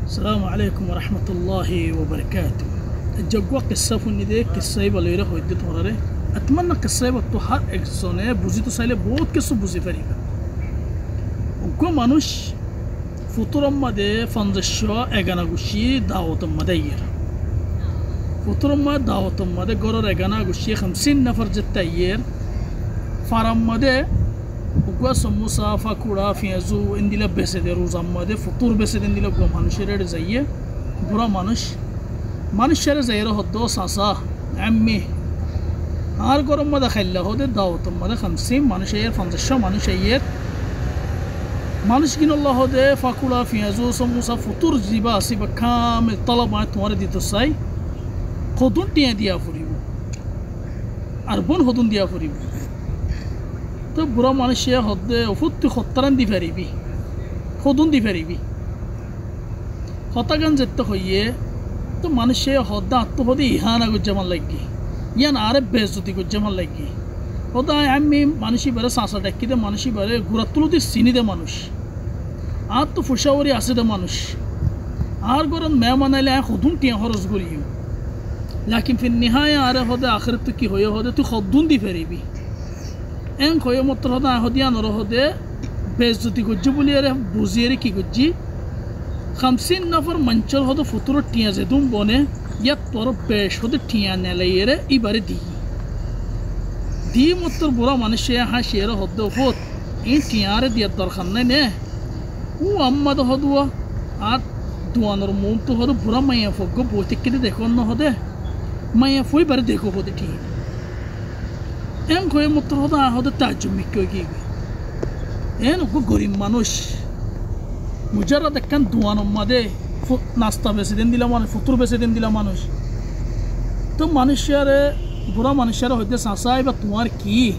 السلام عليكم ورحمة الله وبركاته. الجواب قصة فندي قصة يباليره هيدت مرة. أتمنى قصة يبتوها إكسونة بوزيتو سايلة بود قصة بوزي فريقة. وكم مانوش فطور ما ده فانزشوا إجانا غشي دعوة ما داير. فطور ما دعوة ما ده قرر إجانا غشي 50 نفر جتاير. فارم ما ده وقوا سموسا فاكورا فيازو انديلا بسده روزا ما ده فطور بسده انديلا قوم هنشيره زيه برا مانش شره زيره هدو ساسا عمي هار قرم ما دخل له ده دعوة ما ده 50 مانش يير 15 مانش يير مانش كين الله ده فاكورا فيازو سموسا فطور زيبا سيبا كامل طلب ما تمر دي تساي خدون ديا فريبو أربون خدون ديا فريبو تو برا مانشيا هده وفوت خطران دي فريبي خدون دي فريبي خطاكن زت خويه تو مانشيا هده تو هدي هانا گجمال لگي يان عرب بيزوتي گجمال لگي هدا عمي مانشي بره ساسا دكيده مانشي بره غرتلو دي سيني ده مانوش آت تو فشاوري اسه ده مانوش آر گورن مهماناله خدون تي هرز گوريو لكن في النهايه اره هده اخرت کی هويه هده تو خدون دي فريبي ان خويه متر هدا هديان رو هده بيزوتي گجبوليره بوزيره کی گجي 50 نفر منچل هده فطور ٹیاں زدون بونه یا تور پیش هده ٹیاں نليره ایبار دی متر برا منشيا ها شيره هده فوت این ٹیاں ر دی درخنه نه او اما ده هدوا ات دوانر مون تو هده برا مایا فوگو بوتکده دیکھون نه هده مایا فوی بر دیکھو هده ٹیاں ان خويه متر هده تعجب میکنی این او گوریم مانوش مجرد كان دوان اومده ناستا بسیدن دیلا مانوش فطور بسیدن دیلا مانوش تو مانوشیاره برا مانوشیاره هده ساسای با توار کی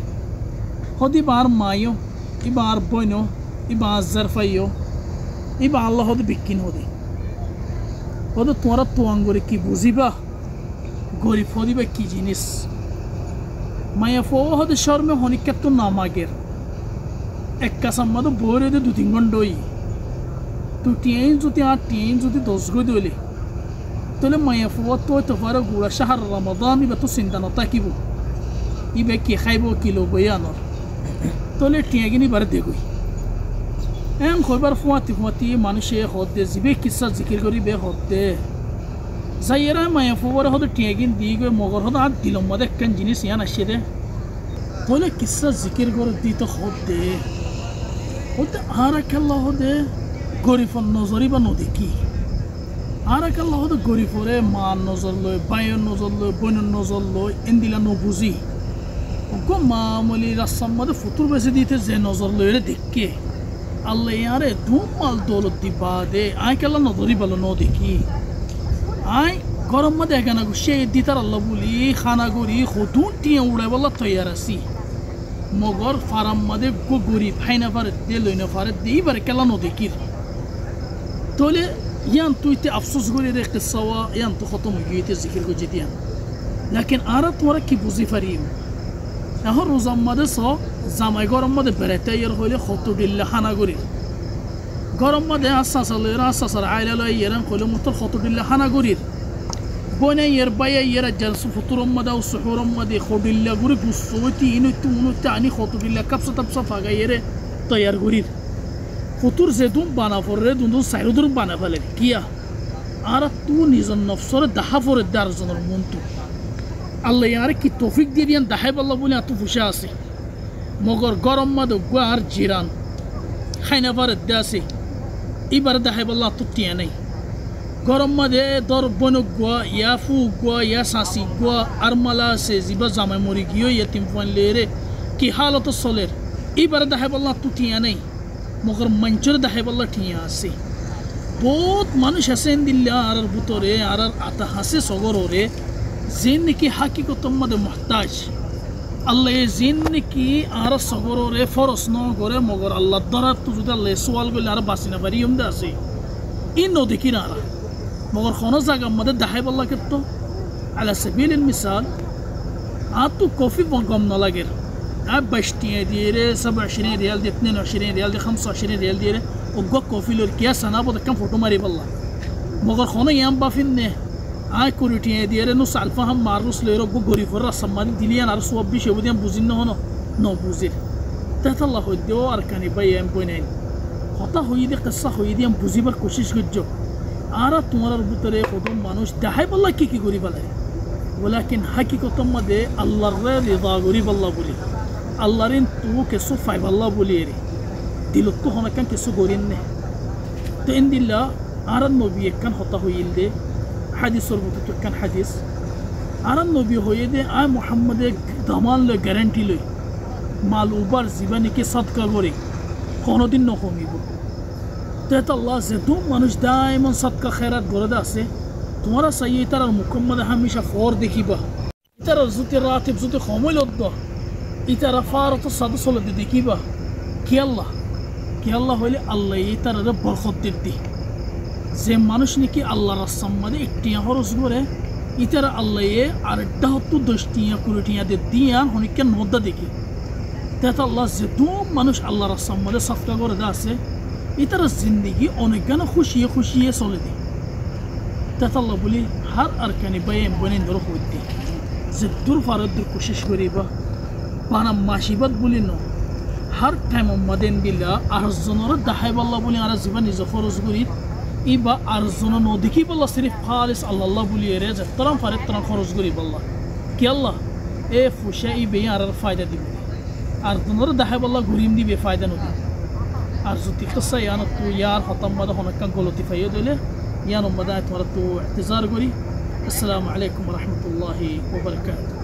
هدی بار مایو ای بار بوینو ای بار ظرفایو ای با الله هده بکین هده توارا توانگوری کی بوزی با گوری فودی با کی جینیس مایا فو هده شرم هونی کتو ناماگر اکا سمدو بوره ده دو تینگندوی تو تین زوتی دوزگو دولی تole مایا فو تو تفارا گورا شهر رمضان با تو سندانتا کی بو ای به کی خیبو کیلو بیانور تole تیگینی بر دیگوی ان خبر فواتی مانوشه خود ده زیبه قصه ذکر کری به خود ده زایرا مایا فو ور خود تیگین دیگو مگر خود ات دیلم مده کن جنس یا نشده تole قصه ذکر کر دی تو خود ده خود هارک الله ده গরিফ নজরি বা নদীকি আর একাল হতে গরিফরে মান নজর লয় বায়ন নজর লয় বইন নজর লয় এন্দিলা নবুজি গো মামুলি রাসম মধ্যে ফুতুর বেশি দিতে যে নজর লয় রে দেখকে আল্লাহ ইয়ারে দুমাল দৌলত দিবা দে আই কালা নজরি বলো নদীকি আই গরম মধ্যে এখানে গুছে দিতার আল্লাহ বলি খানা গরি খুদুন টিয়া উড়াই বলা তৈয়ার আছি মগর ফারাম মধ্যে গো গরি ফাইনা ফারে দে লইনা ফারে দেই বারে কালা নদীকির تولي يان تويتي أفسوس قولي ده قصة يان تخطم وجيتي ذكر جديان لكن أردت وركي بوزي فريم أهو روزان ماده صا زماي قرم ماده بريتا يرخولي خطو دل حنا قولي قرم ماده أساس الله يرى أساس العائلة لا يران قولي مطل خطو دل حنا قولي بونا يربايا يرى جلس فطور ماده وسحور ماده خطو دل قولي بوصوتي إنو تونو تاني خطو دل كبسة تبسة فاقا يرى طيار قولي فطور زدون بانا فره دون سایرودر بانا فله کیا آره تو نیزن نفسر ده فور دار زنر مونتو الله یاره کی توفیق دیدین ده بالله بولی اتو فشاسی مگر گرم مد گوار جیران خینا فر داسی ای بر ده بالله تو تیانی گرم مد دار بنو گوا یا فو گوا یا ساسی گوا ارملا سے زیبا زمان موریگیو یتیم فن لیره کی حالت سولر ای بر ده بالله تو تیانی مگر منچر ده بالله ٹھیاں سے بہت مانوش حسین دل آرر بطورے آرر آتا حسے سگرورے زین کی حقیقت مد محتاج اللہ زین کی آرر سگرورے فرس نو گورے مگر اللہ درر تو جدا اللہ سوال گل آرر باسی نفری ہم دا سے این نو دکین آرر مگر خونہ زاگا مد ده بالله کتو على سبیل المثال آتو کوفی بانگام نلاگر بشتية ديره 27 ريال دي 22 ريال دي 25 ريال ديره وقوكو في الكياس انا ابو كم فوتو ماري بالله مگر خونه یام بافینه آی کوریتیه دیره نو سالفه هم ماروس لیرو گو گریفر را سماری دیلیان ارسو ابی شودیم بوزین نه هنو نو بوزیر تحت الله خودی و ارکانی بایم بوینین خطا هویدی قصه هویدیم بوزی بر کوشش کجو آرا تمہارا ربطرے خودم مانوش دهای بالله کی گوری بالله ولكن حقیقت مده الله رضا گوری بالله بولی الله رین تو کسو فای بالله بولی ری دلت تو هنا كان كسو گورین نه تو ان دلله آرا النبي كان خطا هویلده حدیث ربطو كان حدیث آرا النبي هویده آ محمد دمان له گارانٹی له مال اوبر জীবনে কি صدقه গরি কোনদিন ন কমিব تحت الله زدوم মানুষ دائما صدقه خیرات گرده আছে তোমারা সাইয়ে তার মুকম্মদ হামেশা ফর দেখিবা ইতার জুতি রাতিব জুতি খমল অদ্দ ইতার ফারত সাদসল দেখিবা কি আল্লাহ হইলে আল্লাহ ইতার বরকত দিতি যে মানুষ নাকি আল্লাহর সম্মানে একটিয়া খরচ করে ইতার আল্লাহ আর ডাহতু দশটিয়া কুড়িটিয়া দে দিয়া হনিকে নদ্দা দেখি تحت الله زدوم মানুষ আল্লাহর সম্মানে সদকা করে আছে ইতার জিন্দেগি অনেক গানা খুশি চলে দি تحت الله বলি হার আরকানি বাইম বনেন ধরে হইতে যে দূর ফারদ দূর কোশিশ করিবা পানা মাসিবাত বলি ন হার টাইম মদেন দিলা আর জনর দাহাই আল্লাহ বলি আর জীবন নিজ খরচ করি ইবা আর জন ন দেখি বল্লা সিরিফ খালিস আল্লাহ বলি রে যে তরম ফারদ তরম খরচ করি বল্লা কি আল্লাহ এ ফুশাই বে আর ফায়দা দিবে আর জনর দাহাই আল্লাহ ঘুরিম দিবে ফায়দা নদি আর যদি কসা ইয়ান তো ইয়ার খতম মদ হনকা গলতি ফাইয় দিলে ইয়ান মদাত ওরা তো ইন্তজার করি আসসালামু আলাইকুম ওয়া রাহমাতুল্লাহি ওয়া বারাকাতুহু